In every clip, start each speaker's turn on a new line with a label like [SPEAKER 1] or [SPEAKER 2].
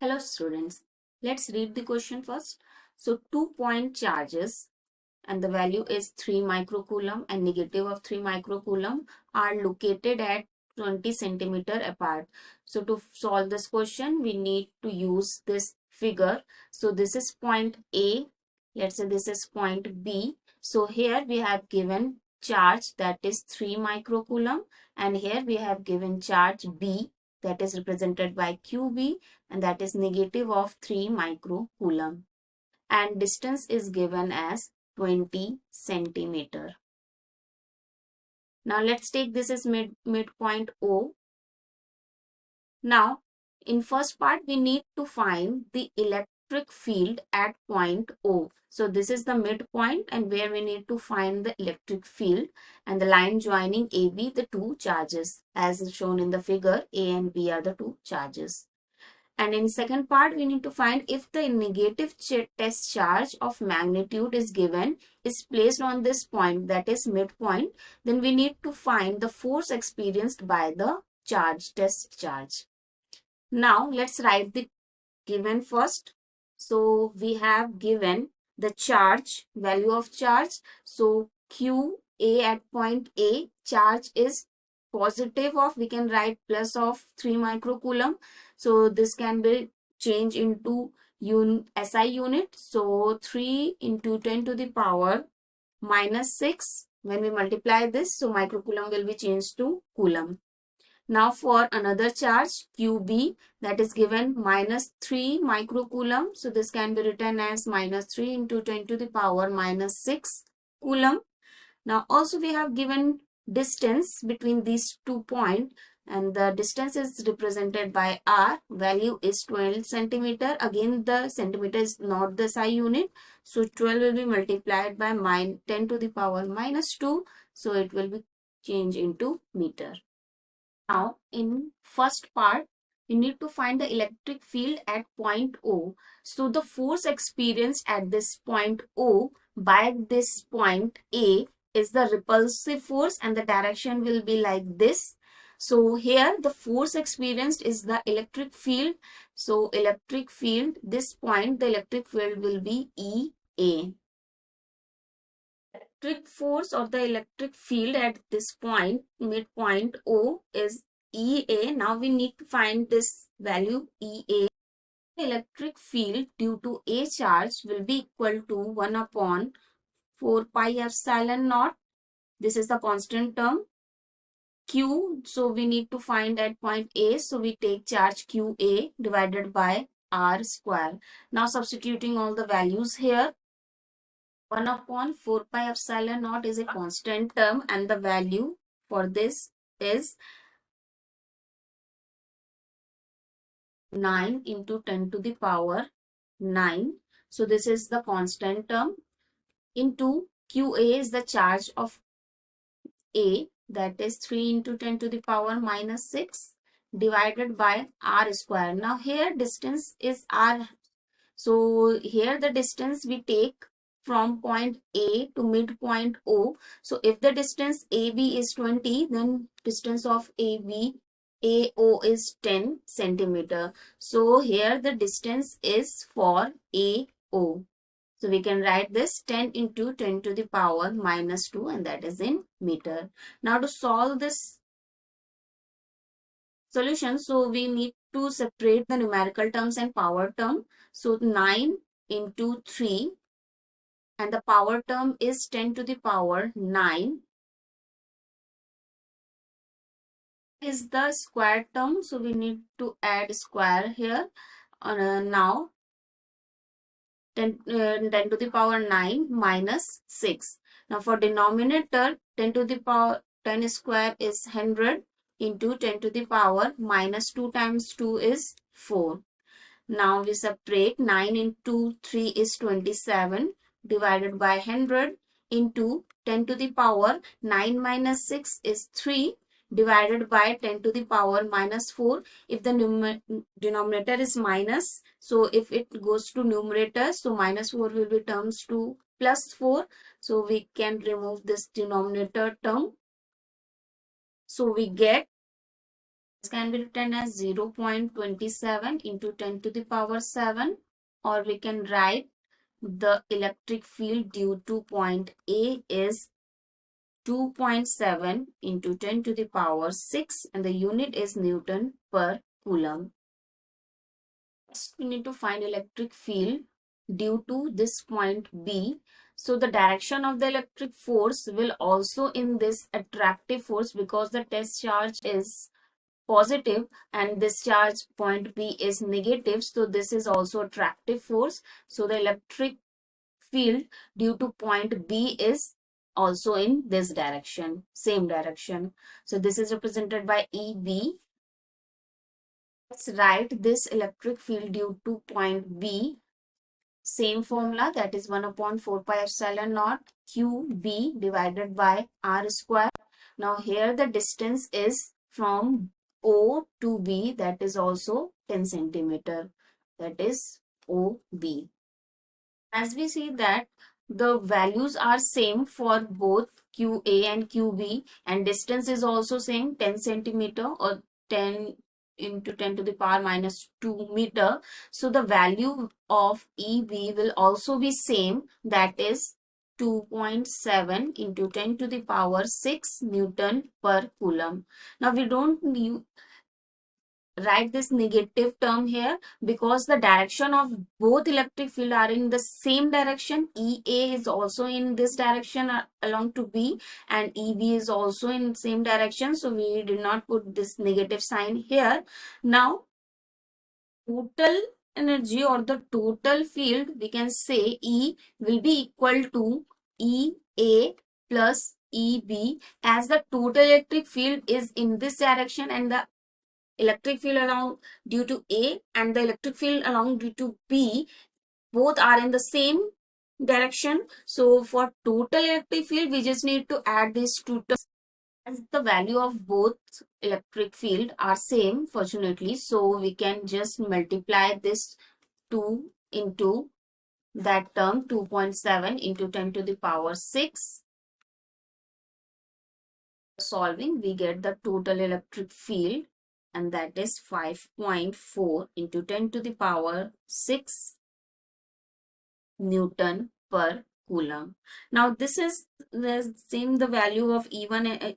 [SPEAKER 1] Hello students, let's read the question first. So 2-point charges and the value is 3 microcoulomb and negative of 3 microcoulomb are located at 20 centimeter apart. So to solve this question, we need to use this figure. So this is point A. Let's say this is point B. So here we have given charge that is 3 microcoulomb and here we have given charge B that is represented by QB and that is negative of 3 microcoulomb. And distance is given as 20 centimeter. Now let's take this as midpoint O. Now in first part we need to find the electric field at point O. So this is the midpoint and where we need to find the electric field and the line joining AB the two charges as shown in the figure. A and B are the two charges. And in second part, we need to find if the negative test charge of magnitude is given, is placed on this point, that is midpoint, then we need to find the force experienced by the test charge. Now, let's write the given first. So, we have given the charge, value of charge. So, QA at point A, charge is positive of, we can write plus of 3 microcoulomb. So this can be changed into SI unit. So 3 into 10 to the power minus 6. When we multiply this, so microcoulomb will be changed to coulomb. Now for another charge QB, that is given minus 3 microcoulomb. So this can be written as minus 3 into 10 to the power minus 6 coulomb. Now also we have given distance between these 2 points and the distance is represented by R. Value is 12 centimeter. Again the centimeter is not the SI unit. So 12 will be multiplied by 10 to the power minus 2. So it will be changed into meter. Now in first part, you need to find the electric field at point O. So the force experienced at this point O by this point A is the repulsive force and the direction will be like this. So here the force experienced is the electric field. So electric field, this point, the electric field will be EA. Electric force or the electric field at this point, midpoint O, is EA. Now we need to find this value EA. Electric field due to A charge will be equal to 1 upon 4 pi epsilon naught. This is the constant term. Q, so we need to find at point A. So we take charge QA divided by R square. Now substituting all the values here. 1 upon 4 pi epsilon naught is a constant term and the value for this is 9 into 10 to the power 9. So this is the constant term into QA is the charge of A, that is 3 into 10 to the power minus 6 divided by R square. Now here distance is R. So here the distance we take from point A to midpoint O. So if the distance AB is 20, then distance of AO is 10 centimeter. So here the distance is for AO. So we can write this 10 into 10 to the power minus 2 and that is in meter. Now to solve this solution, so we need to separate the numerical terms and power term. So 9 into 3 and the power term is 10 to the power 9 is the square term. So we need to add square here. Now 10 to the power 9 minus 6. Now for denominator 10 to the power 10 square is 100 into 10 to the power minus 2 times 2 is 4. Now we separate 9 into 3 is 27 divided by 100 into 10 to the power 9 minus 6 is 3 divided by 10 to the power minus 4. If the denominator is minus, so if it goes to numerator, so minus 4 will be terms to plus 4. So we can remove this denominator term. So we get This can be written as 0.27 into 10 to the power 7, or we can write the electric field due to point A is 2.7 into 10 to the power 6, and the unit is Newton per Coulomb. Next, we need to find electric field due to this point B. So the direction of the electric force will also in this attractive force, because the test charge is positive and this charge point B is negative. So this is also attractive force. So the electric field due to point B is also in this direction, same direction. So this is represented by EB. Let's write this electric field due to point B. Same formula, that is 1 upon 4 pi epsilon naught QB divided by R square. Now here the distance is from O to B, that is also 10 centimeter. That is OB. As we see that the values are same for both QA and QB, and distance is also same, 10 centimeter or 10 into 10 to the power minus 2 meter. So the value of EB will also be same, that is 2.7 into 10 to the power 6 Newton per Coulomb. Now we don't write this negative term here, because the direction of both electric field are in the same direction. EA is also in this direction along to B, and EB is also in same direction. So we did not put this negative sign here. Now total energy or the total field, we can say E will be equal to EA plus EB, as the total electric field is in this direction and the electric field along due to A and the electric field along due to B both are in the same direction. So for total electric field, we just need to add these two terms, as the value of both electric field are same, fortunately. So we can just multiply this 2 into that term, 2.7 into 10 to the power 6. Solving, we get the total electric field, and that is 5.4 into 10 to the power 6 Newton per Coulomb. Now this is the same, the value of E1 and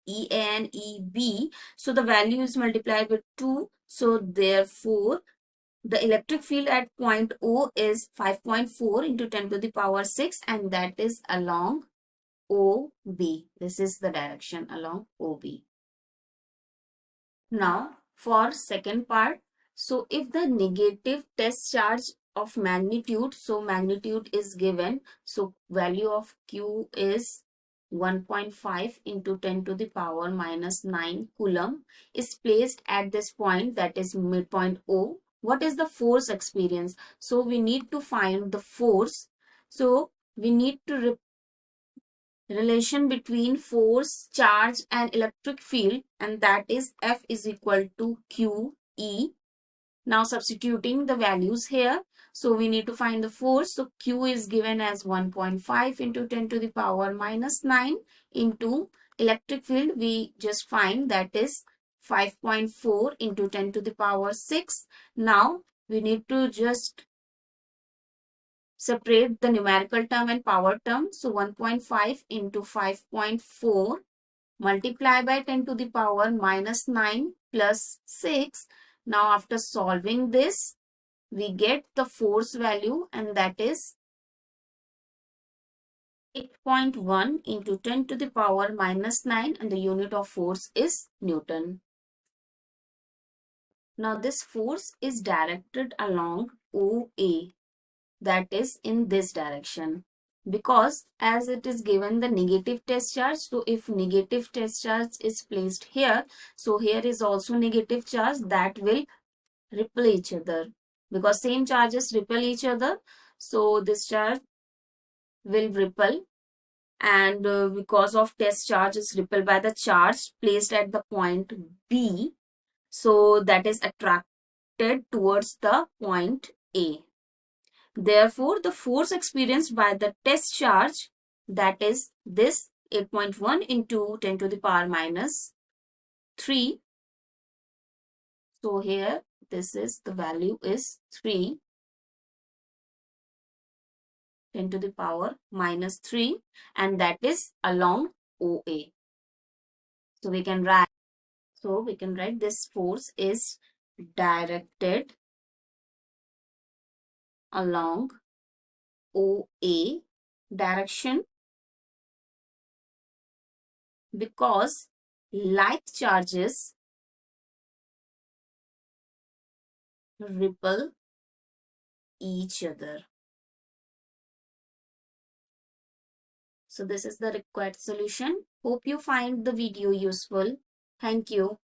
[SPEAKER 1] EA and EB. So the value is multiplied with 2. So therefore the electric field at point O is 5.4 into 10 to the power 6, and that is along OB. This is the direction along OB. Now for second part, so if the negative test charge of magnitude, so magnitude is given, so value of Q is 1.5 into 10 to the power minus 9 Coulomb is placed at this point, that is midpoint O. What is the force experience? So we need to find the force. So we need to relation between force, charge and electric field, and that is F is equal to QE. Now substituting the values here, so we need to find the force. So Q is given as 1.5 into 10 to the power minus 9 into electric field, we just find that is 5.4 into 10 to the power 6. Now we need to just separate the numerical term and power term. So 1.5 into 5.4 multiply by 10 to the power minus 9 plus 6. Now after solving this, we get the force value, and that is 8.1 into 10 to the power minus 9, and the unit of force is Newton. Now this force is directed along OA, that is in this direction, because as it is given the negative test charge, so if negative test charge is placed here, so here is also negative charge, that will repel each other, because same charges repel each other. So this charge will repel, and because of test charge is repelled by the charge placed at the point B, so that is attracted towards the point A. Therefore, the force experienced by the test charge, that is this 8.1 into 10 to the power minus 3 So here this is the value is 3, 10 to the power minus 3, and that is along OA. So we can write this force is directed along OA direction because like charges repel each other. So this is the required solution. Hope you find the video useful. Thank you.